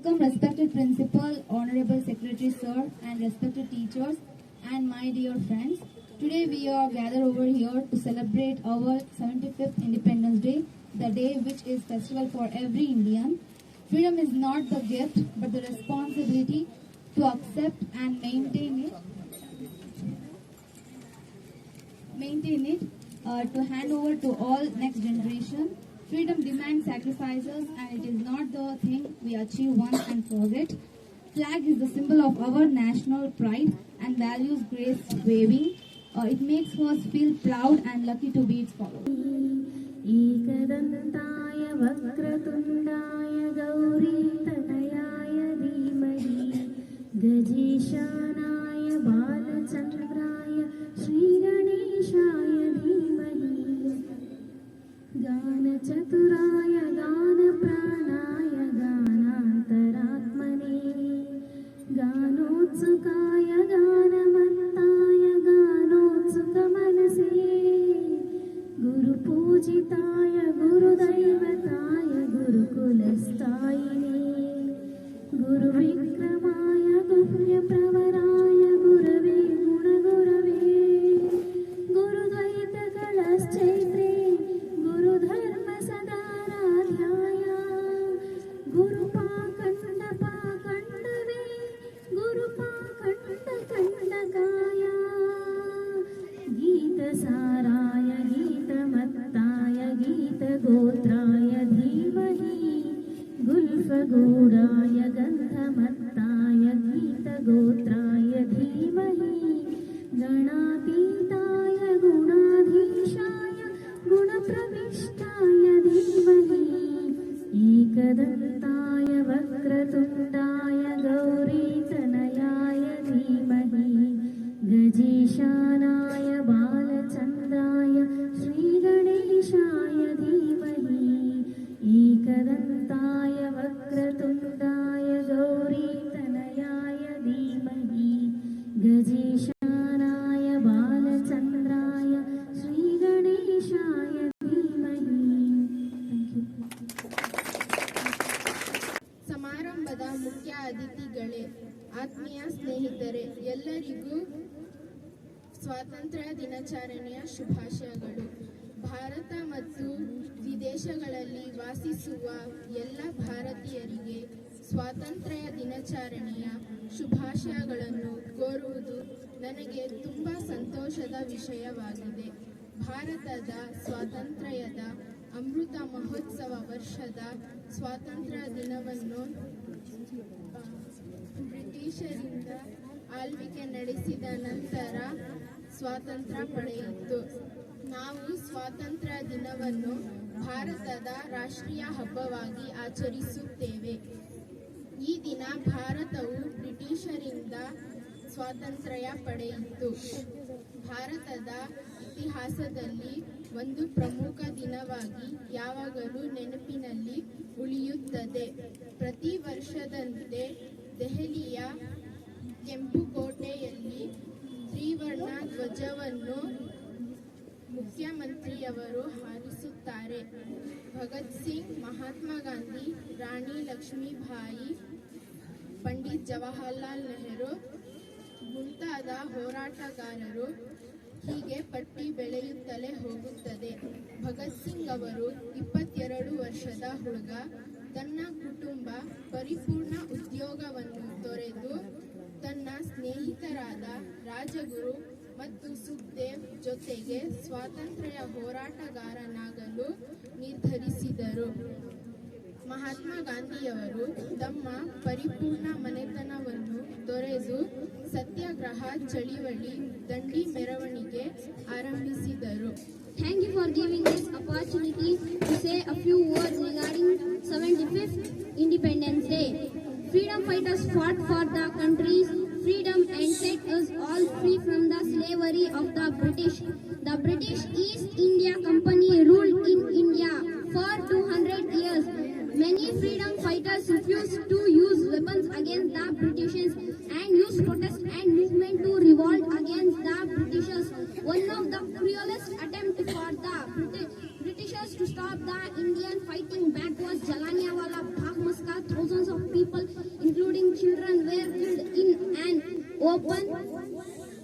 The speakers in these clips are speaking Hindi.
Welcome, respected principal, honorable secretary sir, and respected teachers, and my dear friends. Today we are gathered over here to celebrate our 75th Independence Day, the day which is festival for every Indian. Freedom is not the gift, but the responsibility to accept and maintain it. To hand over to all next generation. Freedom demands sacrifices, and it is not the thing we achieve once and forget. Flag is the symbol of our national pride and values grace waving. It makes us feel proud and lucky to be its followers. एकदन्ताय वक्रतुण्डाय गौरीतनयाय धीमहि गजेशानाय बालचन्द्राय श्रीगणेशाय धीमहि गानचतुराय गानप्राणाय गानान्तरात्मने गानोत्सुकाय गानमत्ताय गानोत्सुकमनसे गुरुपूजिताय गुरुदैवताय गुरुकुलस्थायिने गुरुविक्रमाय गुह्यप्रवराय गुरवे गुणगुरवे गुरुद्वैतकलश्चैत्रे गुरुधर्मसदाराध्याय गुरुपाखण्डपाखण्डवे गुरुपाखण्डकण्डकाय गीतसाराय गीतमत्ताय गीतगोत्राय धीमहि गुल्फगूढाय गन्धमत्ताय गीतगोत्राय धीमहि गणातीताय गुणाधीशाय गुणप्रविष्टाय धीमहि एकदन्ताय वक्रतुण्डाय गौरीतनयाय धीमहि गजेशानाय बालचन्द्राय श्रीगणेशाय धीमहि एकदन्ताय वक्रतुण्डाय गौरीतनयाय धीमहि गजेशानाय बालचन्द्राय श्रीगणेशाय धीमहि. ಸಮಾರಂಭದ ಮುಖ್ಯ ಅತಿಥಿಗಳೇ, ಆತ್ಮೀಯ ಸ್ನೇಹಿತರೆ, ಎಲ್ಲರಿಗೂ ಸ್ವಾತಂತ್ರ್ಯ ದಿನಾಚರಣೆಯ ಶುಭಾಶಯಗಳು. ಭಾರತ ಮತ್ತು ವಿದೇಶಗಳಲ್ಲಿ ವಾಸಿಸುವ ಎಲ್ಲ ಭಾರತೀಯರಿಗೆ ಸ್ವಾತಂತ್ರ್ಯ ದಿನಾಚರಣೆಯ ಶುಭಾಶಯಗಳನ್ನು ಕೋರುವುದು ನನಗೆ ತುಂಬ ಸಂತೋಷದ ವಿಷಯವಾಗಿದೆ. ಭಾರತದ ಸ್ವಾತಂತ್ರ್ಯದ ಅಮೃತ ಮಹೋತ್ಸವ ವರ್ಷದ ಸ್ವಾತಂತ್ರ್ಯ ದಿನವನ್ನು ಬ್ರಿಟಿಷರಿಂದ ಆಳ್ವಿಕೆ ನಡೆಸಿದ ನಂತರ ಸ್ವಾತಂತ್ರ್ಯ ಪಡೆಯಿತು. ನಾವು ಸ್ವಾತಂತ್ರ್ಯ ದಿನವನ್ನು ಭಾರತದ ರಾಷ್ಟ್ರೀಯ ಹಬ್ಬವಾಗಿ ಆಚರಿಸುತ್ತೇವೆ. ಈ ದಿನ ಭಾರತವು ಬ್ರಿಟಿಷರಿಂದ ಸ್ವಾತಂತ್ರ್ಯ ಪಡೆಯಿತು. ಭಾರತದ ಇತಿಹಾಸದಲ್ಲಿ ಒಂದು ಪ್ರಮುಖ ದಿನವಾಗಿ ಯಾವಾಗಲೂ ನೆನಪಿನಲ್ಲಿ ಉಳಿಯುತ್ತದೆ. ಪ್ರತಿ ವರ್ಷದಂತೆ ದೆಹಲಿಯ ಕೆಂಪುಕೋಟೆಯಲ್ಲಿ ತ್ರಿವರ್ಣ ಧ್ವಜವನ್ನು ಮುಖ್ಯಮಂತ್ರಿಯವರು ಹಾರಿಸುತ್ತಾರೆ. ಭಗತ್ ಸಿಂಗ್, ಮಹಾತ್ಮ ಗಾಂಧಿ, ರಾಣಿ ಲಕ್ಷ್ಮೀಬಾಯಿ, ಪಂಡಿತ್ ಜವಾಹರ್ಲಾಲ್ ನೆಹರು ಮುಂತಾದ ಹೋರಾಟಗಾರರು ಹೀಗೆ ಪಟ್ಟಿ ಬೆಳೆಯುತ್ತಲೇ ಹೋಗುತ್ತದೆ. ಭಗತ್ ಸಿಂಗ್ ಅವರು 22 ವರ್ಷದ ಹುಡುಗ. ತನ್ನ ಕುಟುಂಬ ಪರಿಪೂರ್ಣ ಉದ್ಯೋಗವನ್ನು ತೊರೆದು ತನ್ನ ಸ್ನೇಹಿತರಾದ ರಾಜಗುರು ಮತ್ತು ಸುಖದೇವ್ ಜೊತೆಗೆ ಸ್ವಾತಂತ್ರ್ಯ ಹೋರಾಟಗಾರನಾಗಲು ನಿರ್ಧರಿಸಿದರು. ಮಹಾತ್ಮ ಗಾಂಧಿಯವರು ತಮ್ಮ ಪರಿಪೂರ್ಣ ಮನೆತನವನ್ನು ತೊರೆದು ಸತ್ಯಾಗ್ರಹ ಚಳಿವಳಿ ದಂಡಿ ಮೆರವಣಿಗೆ ಆರಂಭಿಸಿದರು. Thank you for giving this opportunity to say a few words regarding 75th Independence Day. Freedom fighters fought for the country's freedom and set us all free from the slavery of the British. The British East India Company ruled in India for 200 years. Many freedom fighters refused to use weapons against the Britishers and used protest and movement to revolt against the Britishers. One of the cruelest attempts for the Britishers to stop the Indian fighting back was Jallianwala Bagh massacre. Thousands of people children were killed in an open.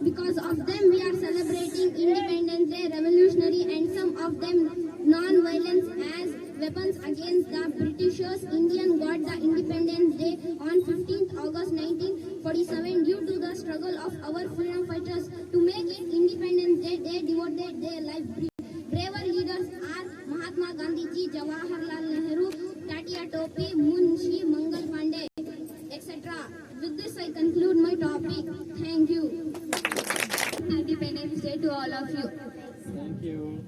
Because of them, we are celebrating Independence Day revolutionary and some of them non-violence as weapons against the Britishers. Indian got the Independence Day on 15th August 1947 due to the struggle of our freedom fighters. To make it Independence Day, they devoted their life. Braver leaders are Mahatma Gandhi ji, Jawaharlal Nehru, Tatia Topi, Munshi Mangal Pandey, etc. With this, I conclude my topic. Thank you. Independence Day to all of you. Thank you.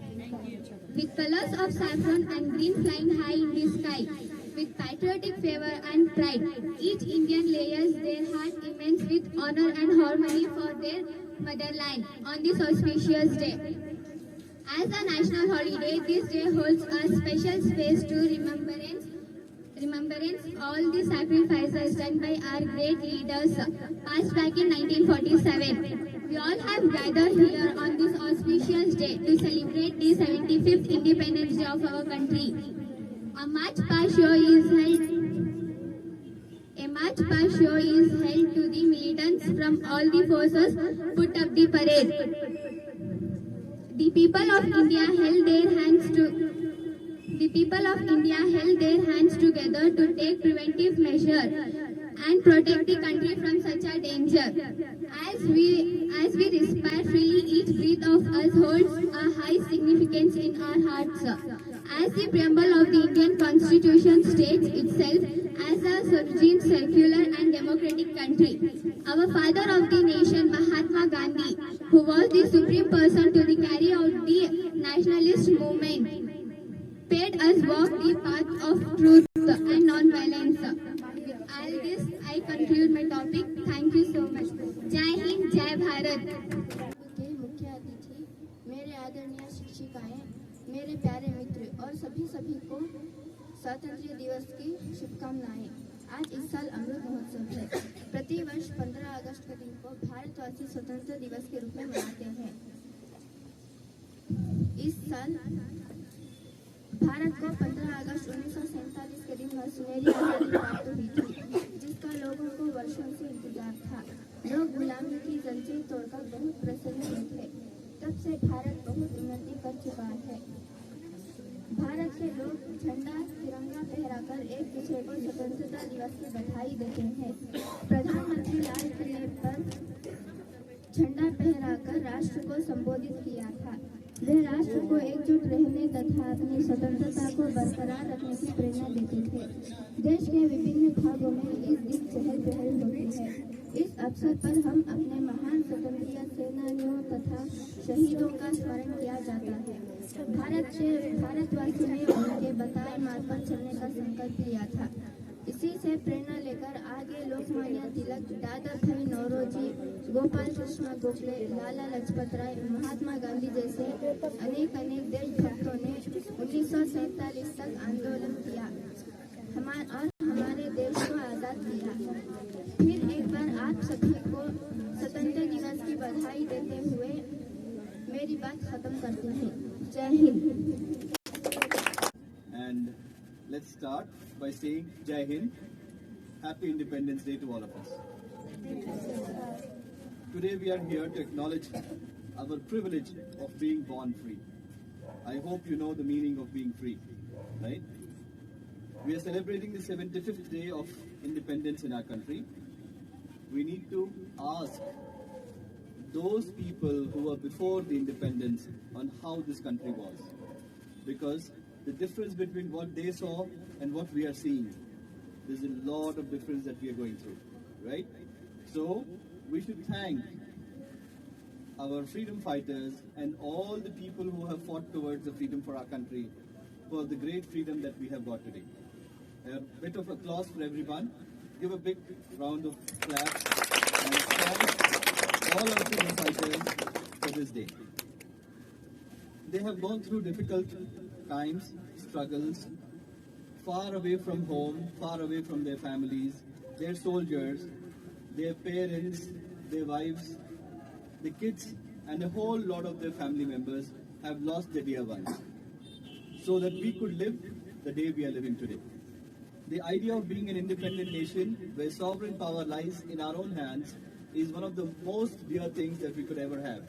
With colors of saffron and green flying high in the sky, with patriotic fervor and pride, each Indian layers their heart immense with honor and harmony for their motherland on this auspicious day. As a national holiday, this day holds a special space to remembrance all the sacrifices done by our great leaders passed back in 1947. We all have gathered here on this auspicious day to celebrate the 75th Independence Day of our country. A march past show is held to the militants from all the forces put up the parade. The people of India held their hands together to take preventive measures and protect the country from such a danger. As we respire freely, each breath of us holds a high significance in our hearts. As the preamble of the Indian Constitution states itself as a sovereign, secular and democratic country, our father of the nation, Mahatma Gandhi, who was the supreme person to carry out the nationalist movement, bade us walk the path of truth and non-violence. With all this, I conclude my topic. Thank you so much. Jai Hind, Jai Bharat. के मुख्य अतिथि, मेरे आदरणीय शिक्षिकाएं, मेरे प्यारे मित्र और सभी को स्वतंत्रता दिवस की शुभकामनाएं। आज इस साल अमृत महोत्सव है। प्रति वर्ष 15 अगस्त के दिन को भारतवासी स्वतंत्रता दिवस के रूप में मनाते हैं। इस साल भारत को 15 अगस्त 1947 के दिन सुनहरी आजादी प्राप्त हुई थी, जिसका लोगों को वर्षों से इंतजार था। लोग गुलामी की जंजीर तोड़कर बहुत प्रसन्न हुए थे। तब से भारत बहुत उन्नति कर चुका है। भारत के लोग झंडा तिरंगा फहराकर एक दूसरे को स्वतंत्रता दिवस की बधाई देते हैं। प्रधानमंत्री लाल किले पर झंडा फहराकर राष्ट्र को संबोधित किया था। वे राष्ट्र को एकजुट रहने तथा अपनी स्वतंत्रता को बरकरार रखने की प्रेरणा देते थे। देश के विभिन्न भागों में इस दिन चहल पहल होती है। इस अवसर पर हम अपने महान स्वतंत्रता सेनानियों तथा शहीदों का स्मरण किया जाता है। भारतवासियों ने उनके बताए मार्ग पर चलने का संकल्प लिया था। इसी से प्रेरणा लेकर आगे लोकमान्य तिलक, दादा भाई नौरोजी, गोपाल कृष्ण गोखले, लाला लाजपत राय, महात्मा गांधी जैसे अनेक देशभक्तों ने 1947 तक आंदोलन किया और हमारे देश को आजाद किया। फिर एक बार आप सभी को स्वतंत्रता दिवस की बधाई देते हुए मेरी बात खत्म करते हैं। जय Hind. And let's start by saying Jai Hind. Happy Independence Day to all of us. Today we are here to acknowledge our privilege of being born free. I hope you know the meaning of being free, right? We are celebrating the 75th day of independence in our country. We need to ask those people who were before the independence on how this country was. Because the difference between what they saw and what we are seeing, there's a lot of difference that we are going through, right? So we should thank our freedom fighters and all the people who have fought towards the freedom for our country, for the great freedom that we have got today. A bit of applause for everyone. Give a big round of applause and thank all our freedom fighters for this day. They have gone through difficult times, struggles, far away from home, far away from their families, their soldiers, their parents, their wives, the kids, and a whole lot of their family members have lost their dear ones, so that we could live the day we are living today. The idea of being an independent nation where sovereign power lies in our own hands is one of the most dear things that we could ever have.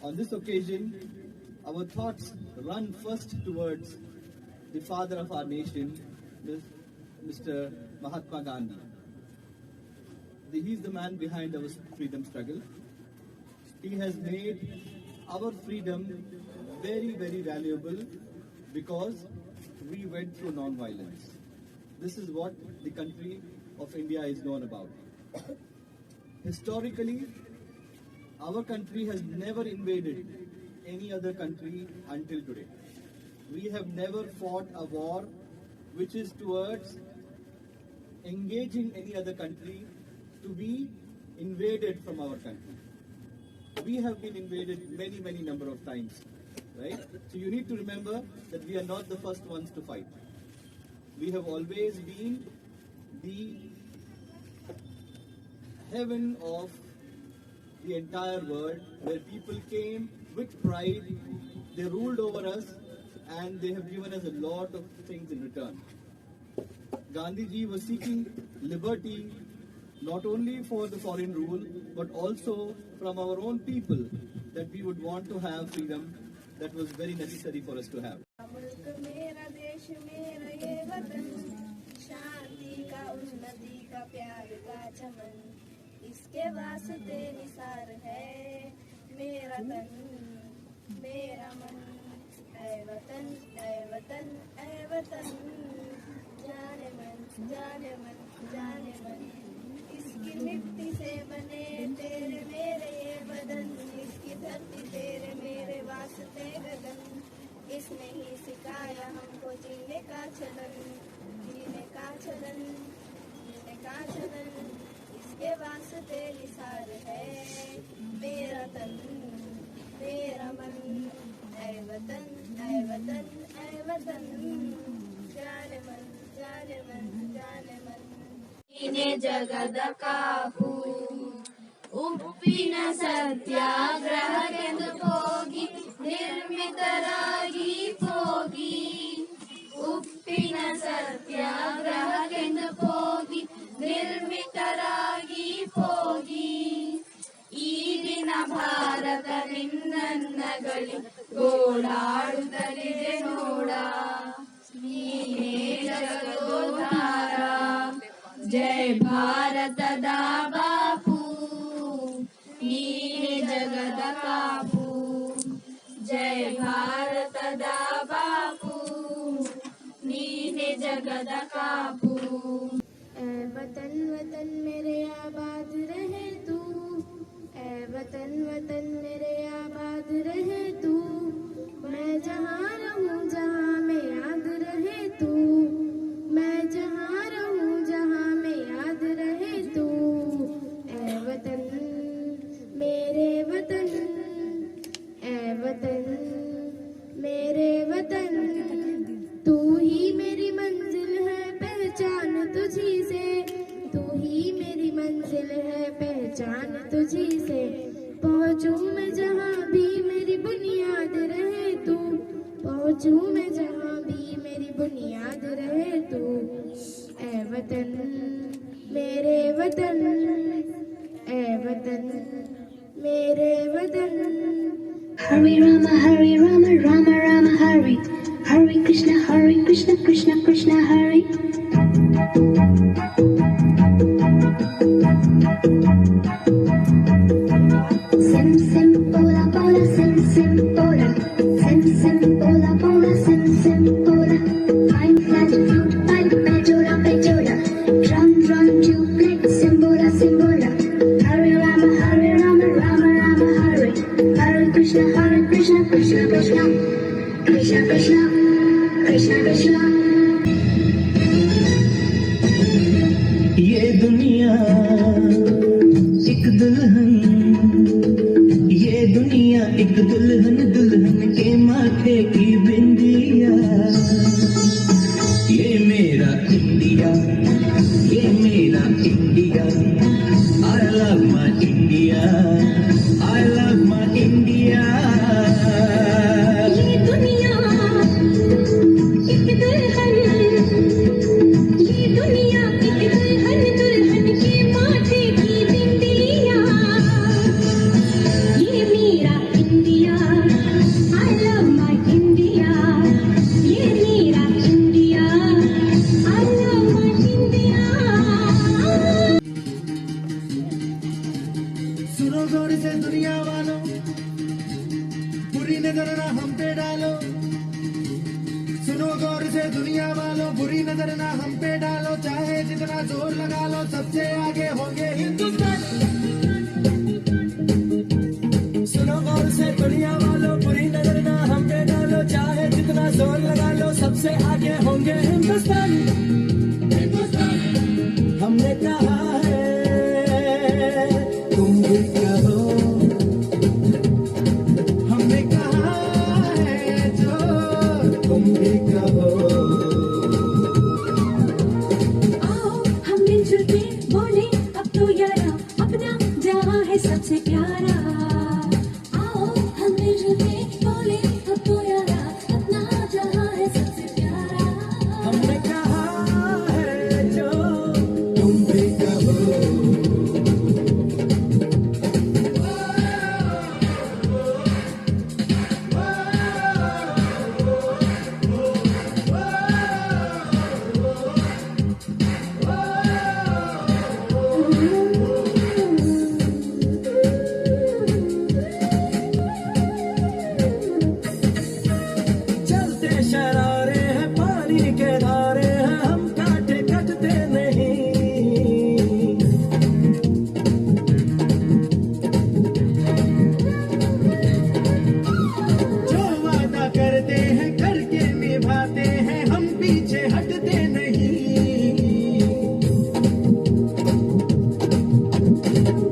On this occasion, our thoughts run first towards the father of our nation, Mr. Mahatma Gandhi. He is the man behind our freedom struggle. He has made our freedom very, very valuable because we went through non-violence. This is what the country of India is known about. Historically, our country has never invaded any other country until today. We have never fought a war which is towards engaging any other country to be invaded from our country. We have been invaded many number of times, right? So you need to remember that we are not the first ones to fight. We have always been the heaven of the entire world, where people came with pride, they ruled over us, and they have given us a lot of things in return. Gandhiji was seeking liberty not only for the foreign rule, but also from our own people, that we would want to have freedom that was very necessary for us to have. मुल्क मेरा देश मेरा ये वतन, शांति का उन्नति का प्यार का चमन, इसके वास्ते निसार है मेरा तन मेरा मन। ऐ वतन ऐ वतन ऐ वतन, जाने मन जाने मन जाने मन, इसकी मिट्टी से बने तेरे मेरे ये बदन, इसकी धरती तेरे मेरे वास्ते गगन, इसने ही सिखाया हमको जीने का चलन, जीने का चलन, जीने का चलन, इसके वास्ते निसार है मेरा तन मेरा मन। ऐ वतन ऐ वतन ऐ वतन, जाने मन जाने मन जाने मन। ನೀನೆ ಜಗದ ಕಾಪು, ಉಪ್ಪಿನ ಸತ್ಯಾಗ್ರಹಕ್ಕೆಂದು ಹೋಗಿ ನಿರ್ಮಿತರಾಗಿ ಹೋಗಿ, ಉಪ್ಪಿನ ಸತ್ಯಾಗ್ರಹಕ್ಕೆಂದು ಹೋಗಿ ನಿರ್ಮಿತರಾಗಿ ಹೋಗಿ, ಈ ದಿನ ಭಾರತ ನಿನ್ನನ್ನಗಳಿ ಗೋಳಾಡುತ್ತಲಿದೆ ನೋಡ, ನೀನೇ ಜಗದೋದ್ಧಾರ जय भारत दा बापू, नीने जगद कापू, जय भारत दा बापू, नीने जगद कापू। ऐ वतन वतन मेरे आबाद रहे तू, ऐ वतन वतन मेरे आबाद रहे तू, मैं जहाँ रहूँ जहाँ में याद रहे तू, मैं जहाँ रहूँ जहाँ में याद रहे तू। ऐ वतन मेरे वतन, ऐ वतन मेरे वतन, तू ही मेरी मंजिल है पहचान तुझी से, तू ही मेरी मंजिल है पहचान तुझी से, पहुँचूं मैं जहाँ भी मेरी बुनियाद रहे तू, पहुँचूं मैं जहाँ भी मेरी बुनियाद रहे तू। ऐ वतन मेरे वतन, ऐ वतन मेरे वतन। Hare Rama Rama Rama Hare, Hare Krishna Krishna Krishna Hare. Sim sim pola pola sim sim pola, sim sim pola pola sim sim pola, fine flat flute pipe pejola pejola, drum drum tube simbola simbola, Hare Rama Rama Rama Hare, Hare Krishna Krishna Krishna Krishna Krishna Krishna Krishna। ये दुनिया एक दुल्हन, ये दुनिया एक दुल्हन, दुल्हन के माथे की बिंदिया, ये मेरा इंडिया, ये मेरा India, I love my India, I love my India। ये दुनिया एक दुल्हन, से दुनिया वालों, बुरी नजर ना हम पे डालो। सुनो गौर से दुनिया वालों, बुरी नजर ना हम पे डालो। चाहे जितना जोर लगा लो, सबसे आगे होंगे हिंदुस्तान। सुनो गौर से दुनिया वालों, बुरी नजर ना हम पे डालो। चाहे जितना जोर लगा लो, सबसे आगे होंगे हिंदुस्तान। हमने कहा है, तुम भी कहो। हमने कहा है जो तुम भी कहो। आओ हम मिलजुल के बोले अब तो यारा, अपना जहाँ है सबसे प्यारा। आओ हम मिलजुल के बोले अब तो यारा, अपना जहाँ है सबसे प्यारा। हमने कहा है जो तुम भी कहो। चलते शरारे हैं, पानी के धारे हैं, हम काटे कटते नहीं। जो वादा करते हैं करके निभाते हैं, हम पीछे हटते नहीं।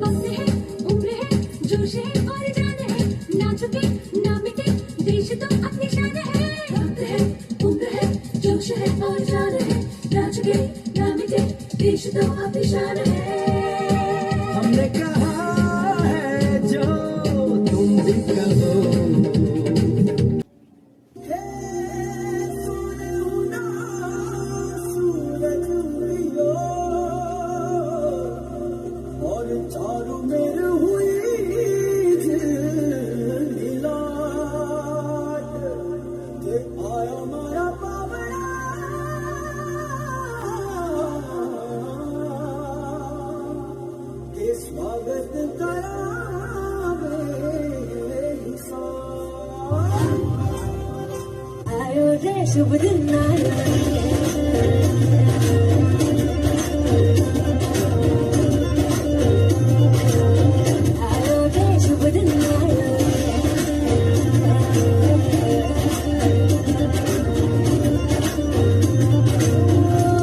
वक्त है, उम्र है, जोश है और जान है, ना झुके ना मिटे, देश तो अपनी शान है। वक्त है, उम्र है, जोश है और जान है, ना झुके ना मिटे, देश तो अपनी शान है। हमने कहा है जो तुम भी कहो। और चारों मेरे हुई लीला, ये आया मारा पावड़ा। ये स्वागत करावे आयो रे शुभ दिन आयो आयो रे शुभ दिन आयो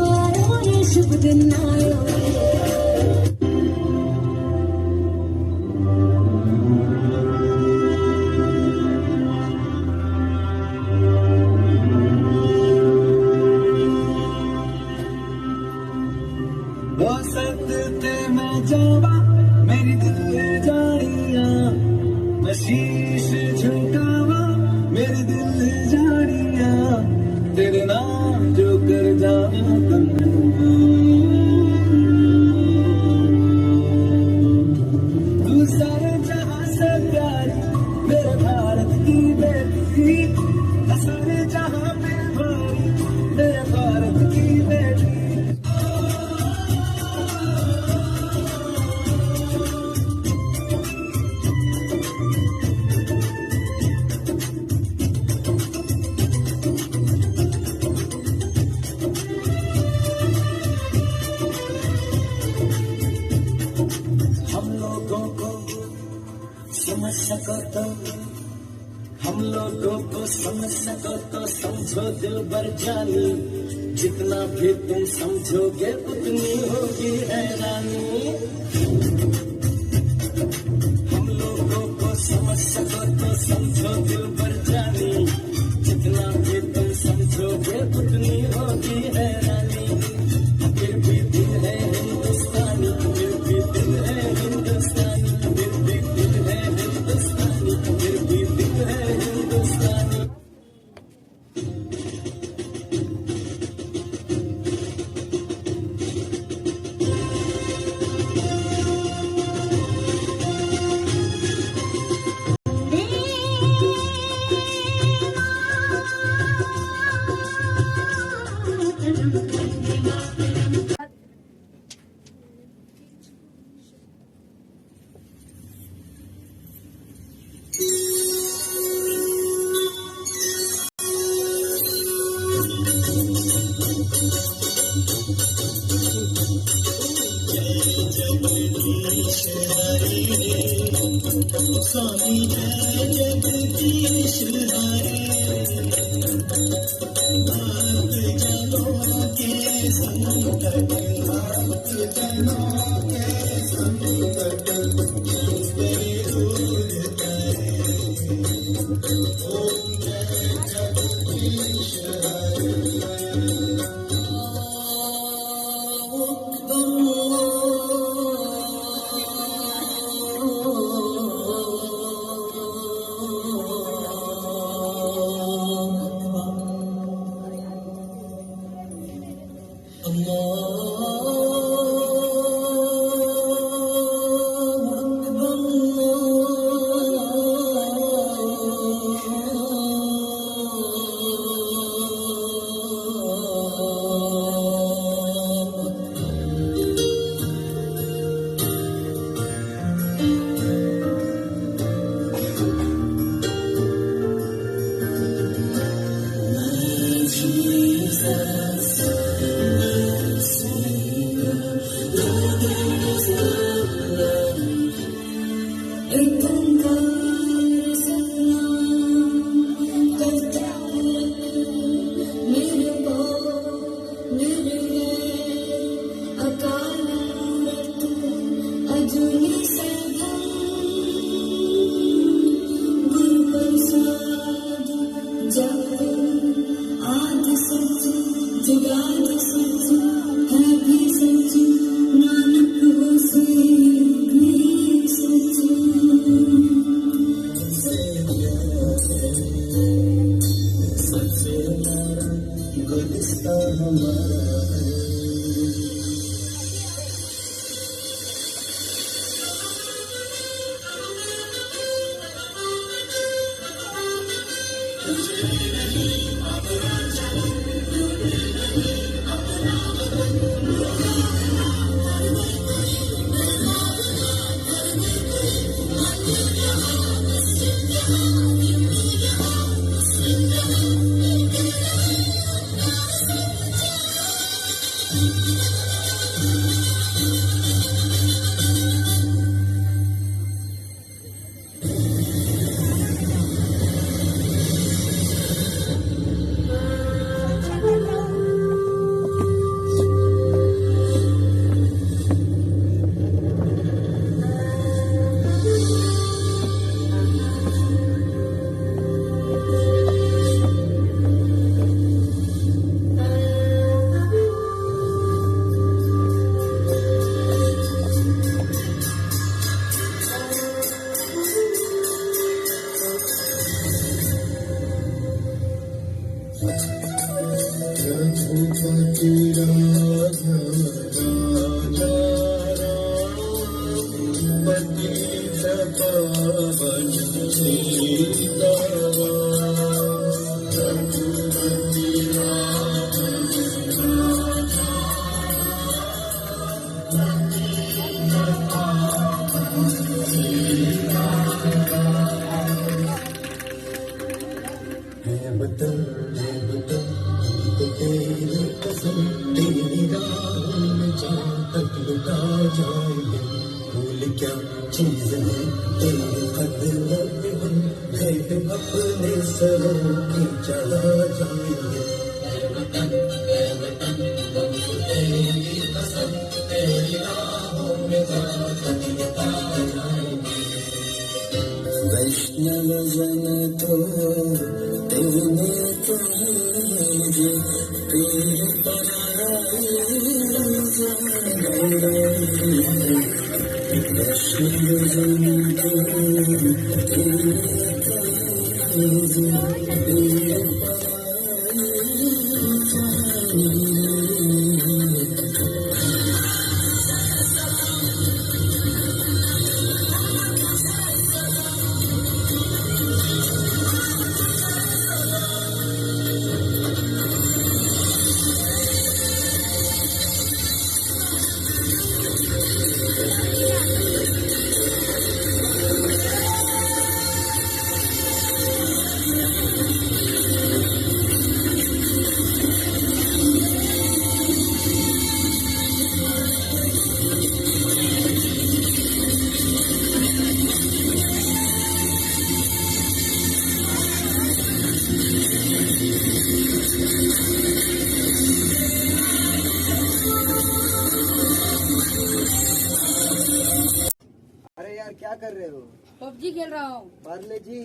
आयो रे शुभ दिन आयो। बसत ते मैं जावा, मेरी दिल जानिया। मैं शीश झुकावा, मेरी दिल जानिया। तेरे नाम जो कर जावा तू सारे जहां से प्यारी, मेरे भारत की बेटी। सारे जहां पे भारी, मेरे भारत की बेटी। हम लोगों को समझ सको तो, हम लोगों को समझ सको तो समझो दिल भर जानी। जितना भी तुम समझोगे उतनी होगी हैरानी। हम लोगों को समझ सको तो समझो दिल भर जानी। जितना भी तुम समझोगे उतनी होगी हैरानी। फिर भी दिल है हिंदुस्तानी, फिर भी दिल है हिंदुस्तानी, फिर भी दिल है हिंदुस्तानी, फिर भी दिल है हिंदुस्तानी। देश जगदीश हरे स्वामी जय जगदीश हरे भक्त जनों के संकट भक्त जनों के संकट करे दूर करे ओम जय जगदीश हरे वैष्णव जन तो तेने कहे पीर पराई वैष्णव जन तो तेने कहे पीर पराई यार क्या कर रहे हो? पबजी खेल रहा हूँ। पार्ले जी।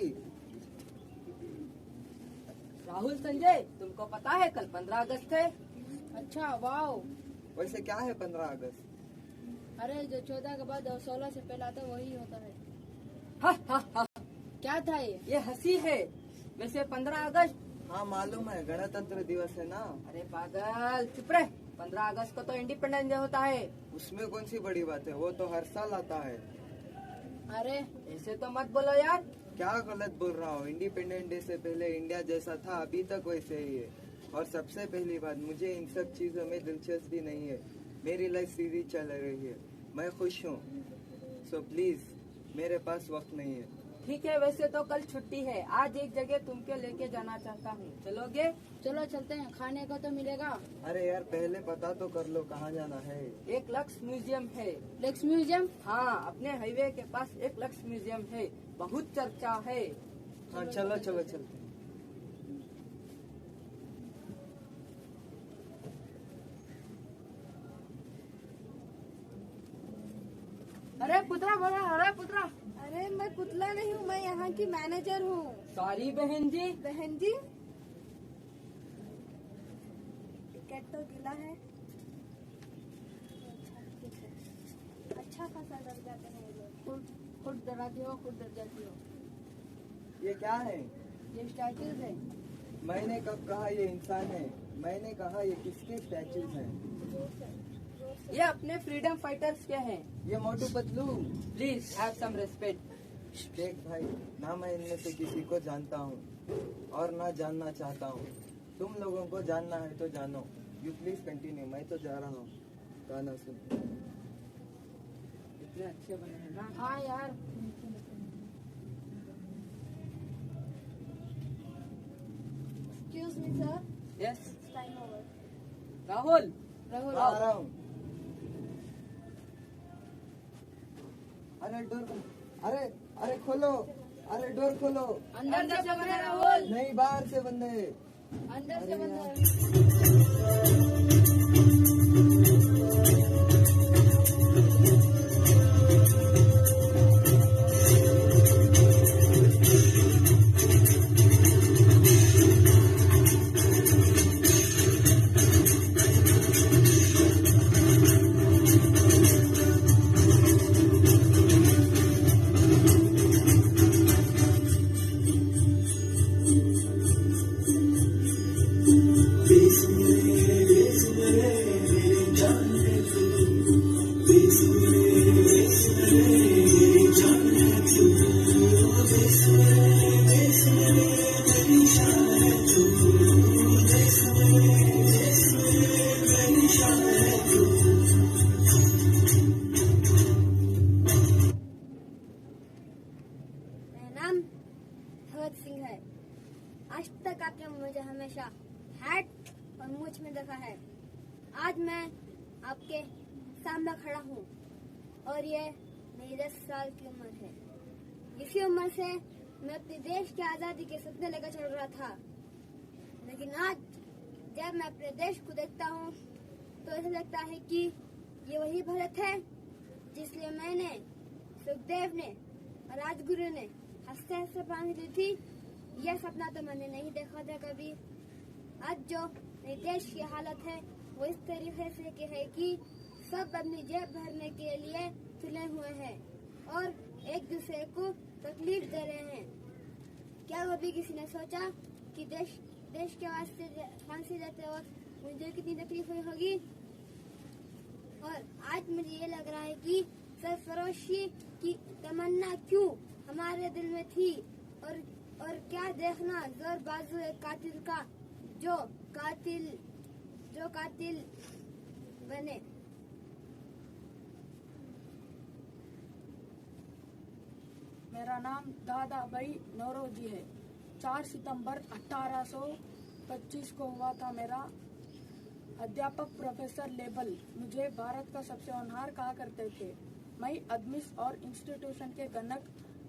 राहुल संजय, तुमको पता है कल 15 अगस्त है? अच्छा, वाओ। वैसे क्या है 15 अगस्त? अरे जो 14 के बाद और 16 से पहले आता वही होता है। हा। क्या था ये हंसी है। वैसे 15 अगस्त? हाँ मालूम है, गणतंत्र दिवस है ना। अरे पागल, चुप रहे। 15 अगस्त को तो इंडिपेंडेंस डे होता है। उसमें कौन सी बड़ी बात है, वो तो हर साल आता है। अरे ऐसे तो मत बोलो यार। क्या गलत बोल रहा हूँ? इंडिपेंडेंस डे से पहले इंडिया जैसा था अभी तक वैसे ही है। और सबसे पहली बात, मुझे इन सब चीजों में दिलचस्पी नहीं है। मेरी लाइफ सीधी चल रही है, मैं खुश हूँ। सो प्लीज, मेरे पास वक्त नहीं है। ठीक है, वैसे तो कल छुट्टी है। आज एक जगह तुमको लेके जाना चाहता हूँ, चलोगे? चलो चलते हैं, खाने को तो मिलेगा। अरे यार पहले पता तो कर लो कहाँ जाना है। एक लक्स म्यूजियम है। Lux museum? हाँ, अपने हाईवे के पास एक लक्स म्यूजियम है, बहुत चर्चा है। हाँ चलो चलते हैं। अरे पुत्रा बोला, अरे पुत्रा। अरे मैं पुतला नहीं हूँ, मैं यहाँ की मैनेजर हूँ। सॉरी बहन जी। बहन जी, टिकट तो गिला है। अच्छा खासा डर जाते हैं ये लोग। खुद डराती हो, खुद डर जाती हो। ये क्या है? ये स्टैचूज है। मैंने कब कहा ये इंसान है? मैंने कहा ये किसके स्टैचूज हैं? ये अपने फ्रीडम फाइटर्स के हैं। ये Motu Patlu. Please have some respect. देख भाई, ना मैं इनमें से किसी को जानता हूँ और ना जानना चाहता हूँ। तुम लोगों को जानना है तो जानो। यू प्लीज कंटिन्यू, मैं तो जा रहा हूँ। गाना सुन। इतने अच्छे बने हैं ना। हाँ यार। Excuse me, sir. Yes Time over. Rahul. आ रहा हूँ। अरे डोर, अरे खोलो, अरे डोर खोलो। अंदर से बंद है राहुल। नहीं, बाहर से बंद है। अंदर से बंद है। भगत सिंह है। आज तक आपने मुझे हमेशा हैट और मूछ में देखा है। आज मैं आपके सामने खड़ा हूँ और ये मेरी 10 साल की उम्र है। इसी उम्र से मैं अपने देश की आजादी के सपने लेकर चल रहा था, लेकिन आज जब मैं अपने देश को देखता हूँ तो ऐसा लगता है कि ये वही भारत है जिसलिए मैंने, सुखदेव ने और राजगुरु ने हंसते हंसते पानी दी थी। यह सपना तो मैंने नहीं देखा था कभी। आज जो मेरे देश की हालत है वो इस तरीके से कि है कि सब अपनी जेब भरने के लिए तुले हुए हैं और एक दूसरे को तकलीफ दे रहे हैं। क्या कभी किसी ने सोचा कि देश के वास्ते फांसी देते वक्त मुझे कितनी तकलीफ हुई होगी? और आज मुझे ये लग रहा है कि सरफरोशी की तमन्ना क्यों हमारे दिल में थी और क्या देखना जोर बाजू एक कातिल का जो कातिल बने। मेरा नाम दादा भाई नौरोजी है। 4 सितंबर 1825 को हुआ था मेरा। अध्यापक प्रोफेसर लेबल मुझे भारत का सबसे होनहार कहा करते थे। मैं अदमिस और इंस्टीट्यूशन के गणक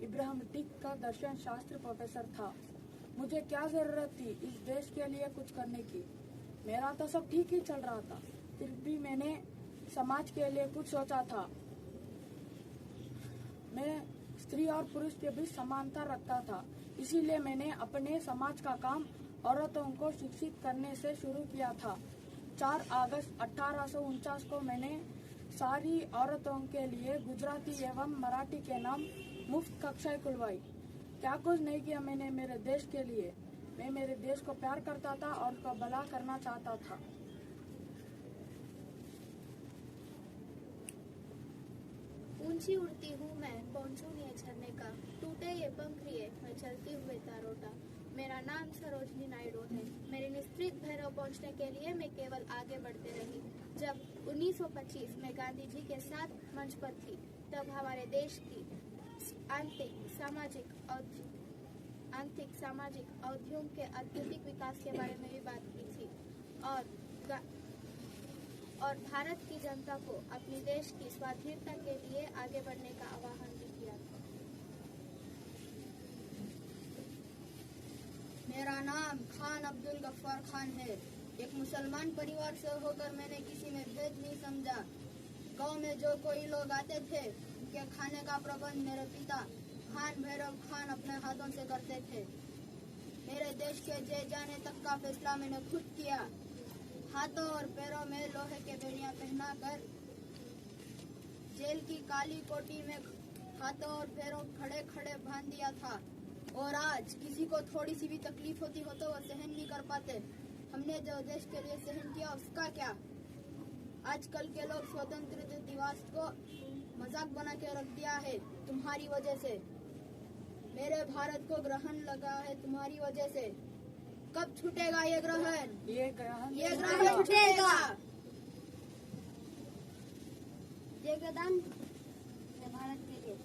इब्राहिमटिक का दर्शन शास्त्र प्रोफेसर था। मुझे क्या जरूरत थी इस देश के लिए कुछ करने की? मेरा तो सब ठीक ही चल रहा था, फिर भी मैंने समाज के लिए कुछ सोचा था। मैं स्त्री और पुरुष के बीच समानता रखता था। इसीलिए मैंने अपने समाज का काम औरतों को शिक्षित करने से शुरू किया था। 4 अगस्त 1849 को मैंने सारी औरतों के लिए गुजराती एवं मराठी के नाम मुफ्त कक्षाएं खुलवाई। क्या कुछ नहीं किया मैंने मेरे देश के लिए। मैं मेरे देश को प्यार करता था और उसका भला करना चाहता था। ऊंची उड़ती हूँ मैं, पहुँचूं ये झरने का, टूटे ये पंख लिए मैं चलती हुए तारोटा। मेरा नाम सरोजनी नायडू है। मेरे निश्चित भैरव पहुँचने के लिए मैं केवल आगे बढ़ते रही। जब 1925 में गांधी जी के साथ मंच पर थी, तब हमारे देश की आर्थिक सामाजिक औद्योगिक के अत्यधिक विकास के बारे में भी बात की थी और भारत की जनता को अपने देश की स्वाधीनता के लिए आगे बढ़ने का आह्वान भी किया था। मेरा नाम खान अब्दुल गफ्फार खान है। एक मुसलमान परिवार से होकर मैंने किसी में भेद नहीं समझा। गांव में जो कोई लोग आते थे, उनके खाने का प्रबंध मेरे पिता खान भैरव खान अपने हाथों से करते थे। मेरे देश के जेल जाने तक का फैसला मैंने खुद किया। हाथों और पैरों में लोहे के बेड़ियां पहनाकर जेल की काली कोठी में हाथों और पैरों खड़े खड़े बांध दिया था। और आज किसी को थोड़ी सी भी तकलीफ होती हो तो वो सहन नहीं कर पाते। हमने जो देश के लिए सहन किया उसका क्या। आजकल के लोग स्वतंत्रता दिवस को मजाक बना के रख दिया है तुम्हारी वजह से। मेरे भारत को ग्रहण लगा है तुम्हारी वजह से। कब छूटेगा ये ग्रहण? ये ग्रहण छूटेगा। ये गदान भारत के लिए।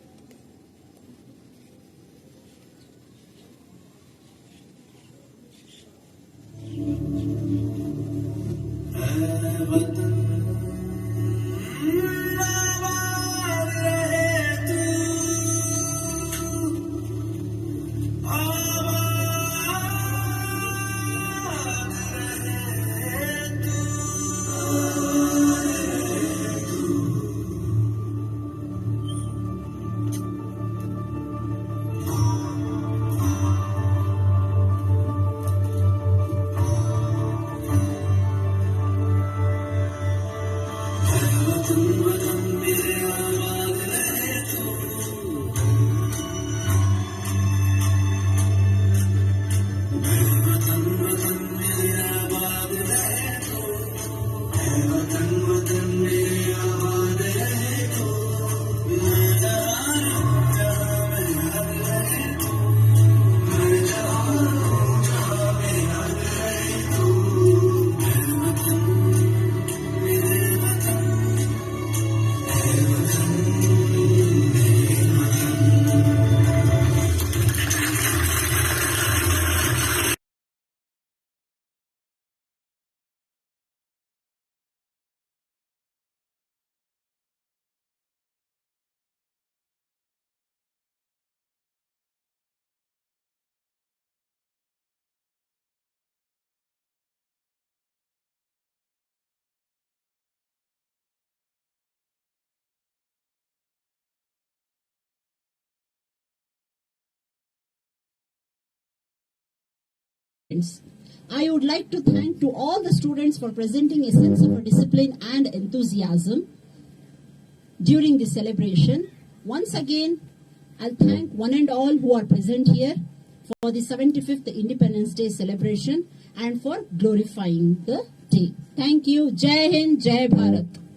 I would like to thank to all the students for presenting a sense of discipline and enthusiasm during this celebration. Once again, I'll thank one and all who are present here for the 75th Independence Day celebration and for glorifying the day. Thank you. Jai Hind, Jai Bharat.